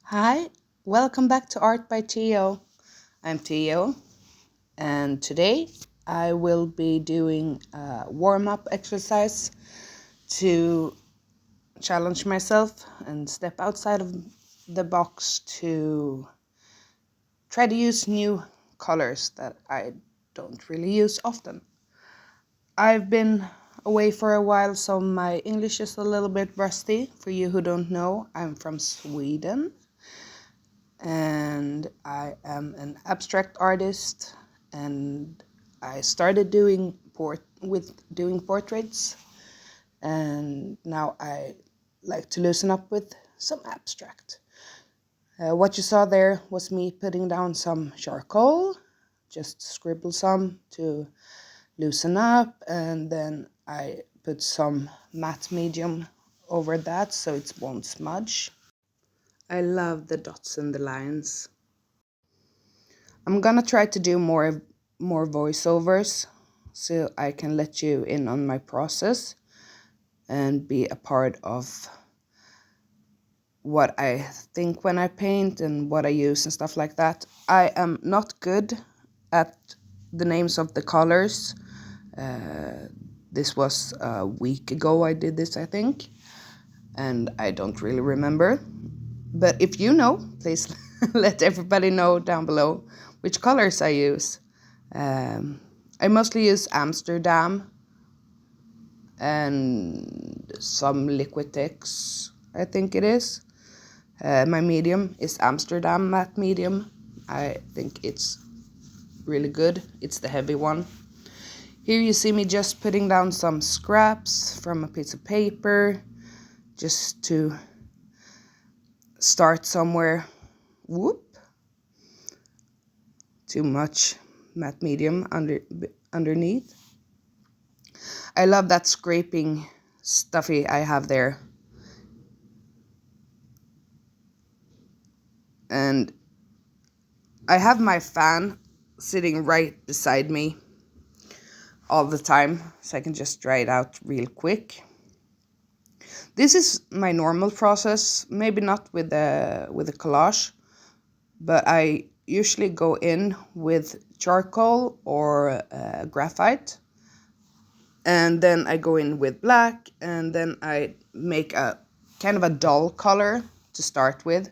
Hi, welcome back to Art by Tio. I'm Tio, and today I will be doing a warm up exercise to challenge myself and step outside of the box to try to use new colors that I don't really use often. I've been away for a while, so my English is a little bit rusty. For you who don't know, I'm from Sweden and I am an abstract artist, and I started doing portraits, and now I like to loosen up with some abstract. What you saw there was me putting down some charcoal, just scribble some to loosen up, and then I put some matte medium over that so it won't smudge. I love the dots and the lines. I'm gonna try to do more voiceovers so I can let you in on my process and be a part of what I think when I paint and what I use and stuff like that. I am not good at the names of the colors. This was a week ago I did this, I think, and I don't really remember. But if you know, please let everybody know down below which colors I use. I mostly use Amsterdam and some Liquitex, I think it is. My medium is Amsterdam matte medium. I think it's really good. It's the heavy one. Here you see me just putting down some scraps from a piece of paper just to start somewhere. Whoop. Too much matte medium underneath. I love that scraping stuffy I have there. And I have my fan sitting right beside me all the time, so I can just dry it out real quick. This is my normal process, maybe not with the collage, but I usually go in with charcoal or graphite, and then I go in with black, and then I make a kind of a dull color to start with.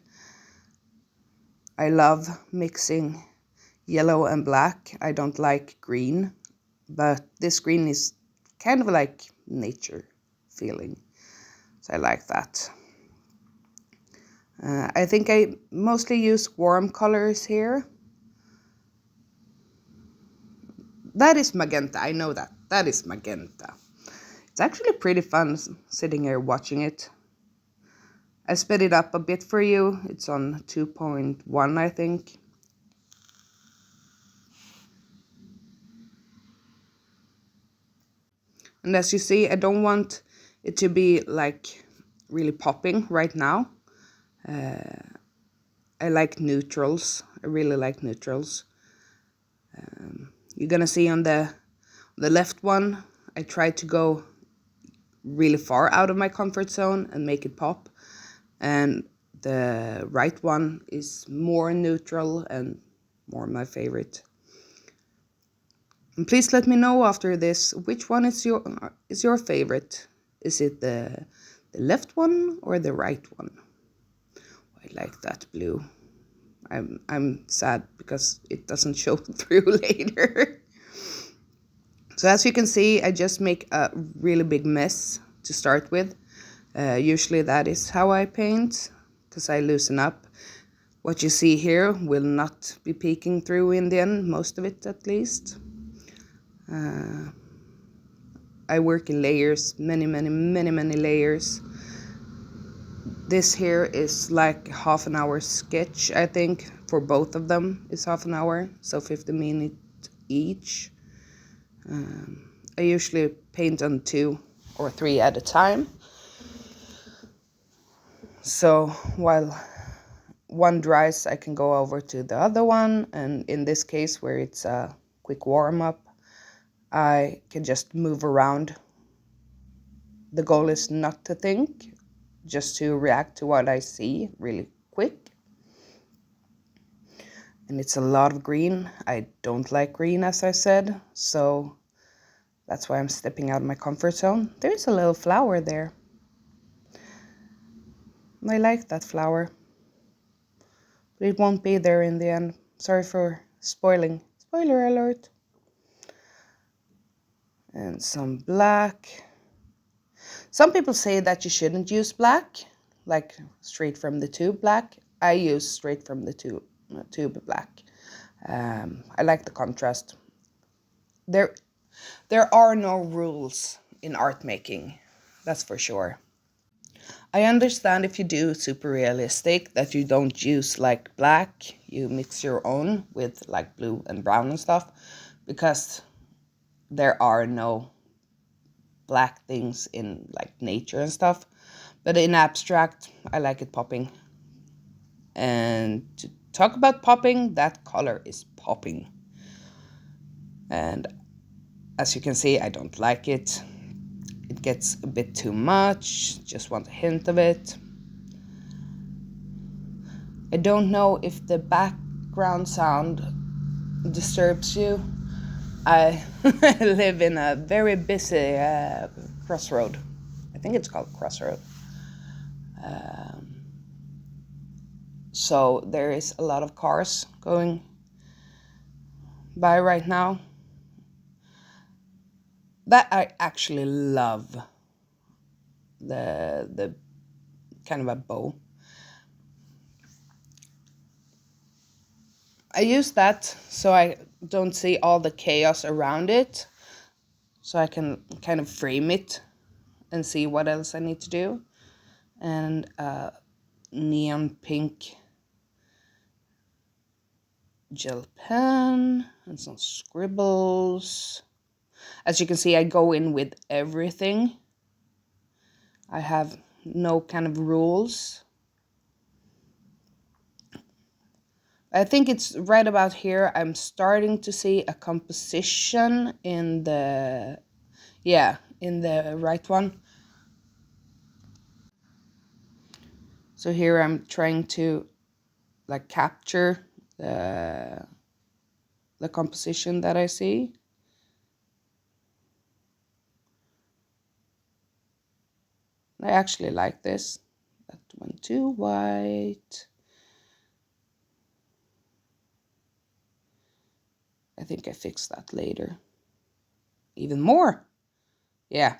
I love mixing yellow and black. I don't like green, but this green is kind of like nature feeling, so I like that. I think I mostly use warm colors here. That is magenta, I know that. That is magenta. It's actually pretty fun sitting here watching it. I sped it up a bit for you. It's on 2.1, I think. And as you see, I don't want it to be like really popping right now. I like neutrals. I really like neutrals. You're gonna see on the left one, I tried to go really far out of my comfort zone and make it pop. And the right one is more neutral and more my favorite. And please let me know after this which one is your favorite. Is it the left one or the right one? I like that blue. I'm sad because it doesn't show through later. So as you can see, I just make a really big mess to start with. Usually that is how I paint, because I loosen up. What you see here will not be peeking through in the end, most of it at least. I work in layers, many layers. This here is like half an hour sketch, I think, for both of them is half an hour, so 50 minutes each. I usually paint on 2 or 3 at a time. So while one dries, I can go over to the other one, and in this case where it's a quick warm-up, I can just move around. The goal is not to think, just to react to what I see really quick. and it's a lot of green. I don't like green, as I said, so that's why I'm stepping out of my comfort zone. There's a little flower there. I like that flower, but it won't be there in the end. Sorry for spoiling. Spoiler alert. And some black. Some people say that you shouldn't use black, like straight from the tube black. I use straight from the tube black. I like the contrast. There are no rules in art making, that's for sure. I understand if you do super realistic that you don't use like black, you mix your own with like blue and brown and stuff, because there are no black things in like nature and stuff. But in abstract, I like it popping. And to talk about popping, that color is popping. And as you can see, I don't like it. It gets a bit too much, just want a hint of it. I don't know if the background sound disturbs you. I live in a very busy crossroad. I think it's called Crossroad. So there is a lot of cars going by right now. That I actually love. The kind of a bow. I use that so I don't see all the chaos around it, so I can kind of frame it and see what else I need to do. And neon pink gel pen and some scribbles. As you can see, I go in with everything. I have no kind of rules. I think it's right about here. I'm starting to see a composition in the right one. So here I'm trying to like capture the composition that I see. I actually like this. That went too white. I think I fixed that later. Even more. Yeah.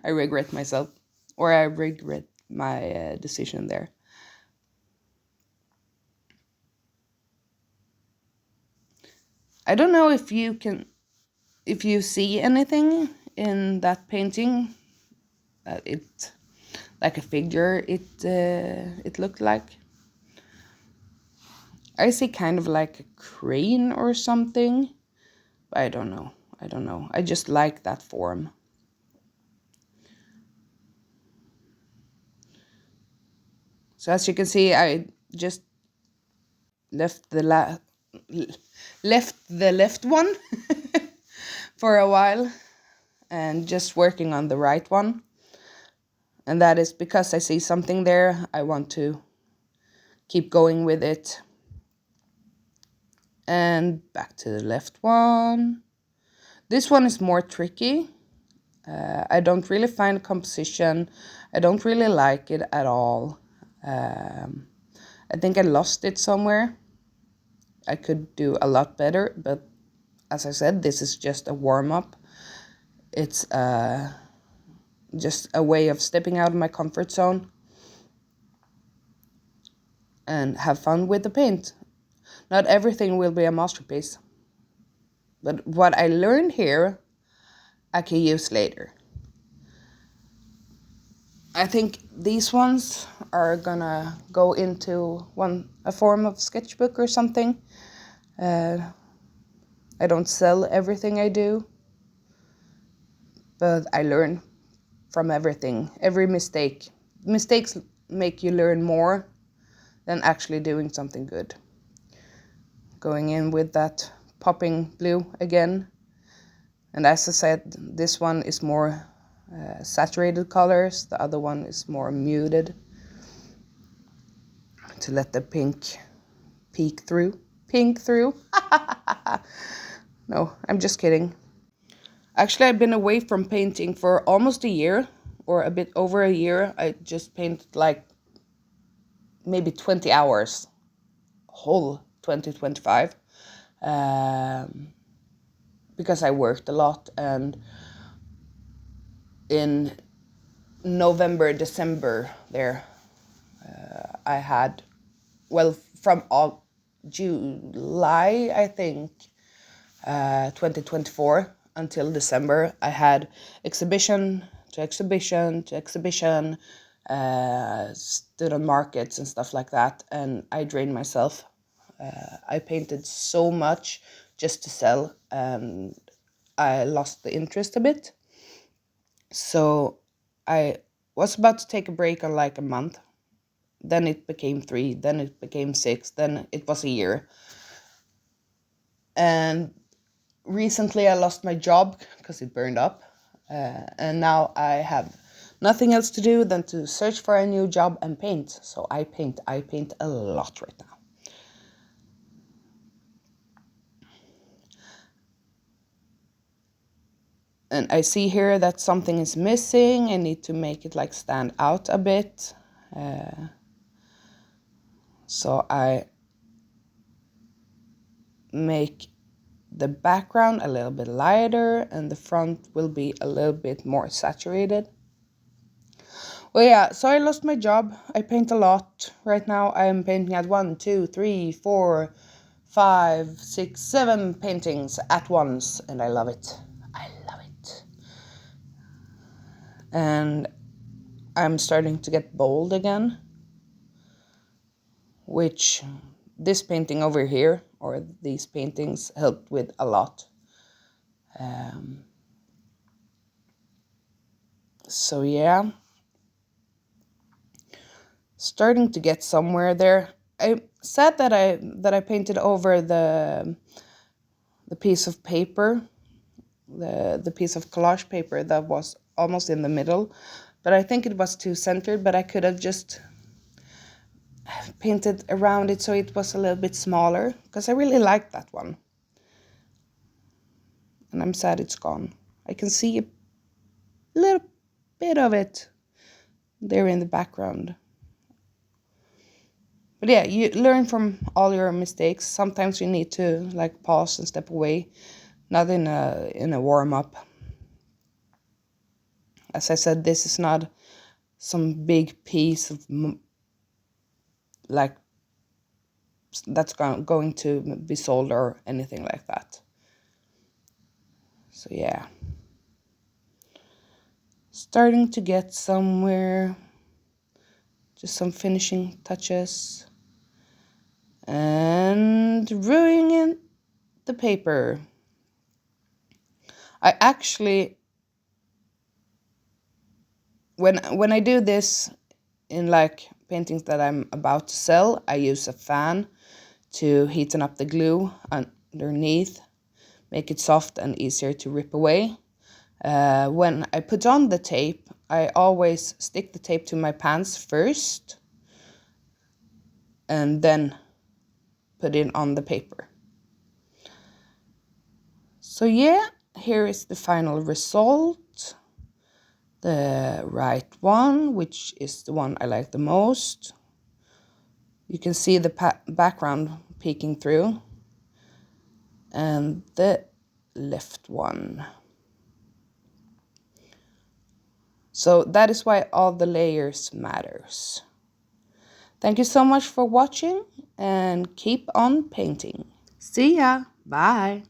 I regret myself. Or I regret my decision there. I don't know if you see anything in that painting. It like a figure. It looked like. I see kind of like a crane or something. I don't know. I just like that form. So as you can see, I just left the left one for a while and just working on the right one. And that is because I see something there. I want to keep going with it. And back to the left one. This one is more tricky. I don't really find composition. I don't really like it at all. I think I lost it somewhere. I could do a lot better, but as I said, this is just a warm-up. It's just a way of stepping out of my comfort zone and have fun with the paint. Not everything will be a masterpiece, but what I learned here, I can use later. I think these ones are gonna go into a form of sketchbook or something. I don't sell everything I do, but I learn from everything, every mistake. Mistakes make you learn more than actually doing something good. Going in with that popping blue again. And as I said, this one is more saturated colors. The other one is more muted, to let the pink peek through, pink through. No, I'm just kidding. Actually, I've been away from painting for almost a year, or a bit over a year. I just painted like maybe 20 hours, whole 2025, because I worked a lot, and in November, December there, I had, well, from all July, I think, 2024 until December, I had exhibition to exhibition to exhibition, stood on markets and stuff like that, and I drained myself. I painted so much just to sell, and I lost the interest a bit. So I was about to take a break on like a month. Then it became 3, then it became 6, then it was a year. And recently I lost my job because it burned up. And now I have nothing else to do than to search for a new job and paint. So I paint a lot right now. And I see here that something is missing. I need to make it like stand out a bit. So I make the background a little bit lighter and the front will be a little bit more saturated. Well, yeah, so I lost my job. I paint a lot. Right now I am painting at 1, 2, 3, 4, 5, 6, 7 paintings at once, and I love it. I love it. And I'm starting to get bold again, which this painting over here, or these paintings, helped with a lot. So yeah, starting to get somewhere there. I said that I painted over the piece of paper, the piece of collage paper that was almost in the middle, but I think it was too centered. But I could have just painted around it so it was a little bit smaller, because I really liked that one. And I'm sad it's gone. I can see a little bit of it there in the background. But yeah, you learn from all your mistakes. Sometimes you need to like pause and step away, not in a warm-up. As I said, this is not some big piece of like that's going to be sold or anything like that. So yeah, starting to get somewhere. Just some finishing touches and ruining the paper. I actually, when I do this in like paintings that I'm about to sell, I use a fan to heaten up the glue underneath, make it soft and easier to rip away. When I put on the tape, I always stick the tape to my pants first and then put it on the paper. So yeah, here is the final result. The right one, which is the one I like the most. You can see the background peeking through. And the left one. So that is why all the layers matters. Thank you so much for watching and keep on painting. See ya. Bye.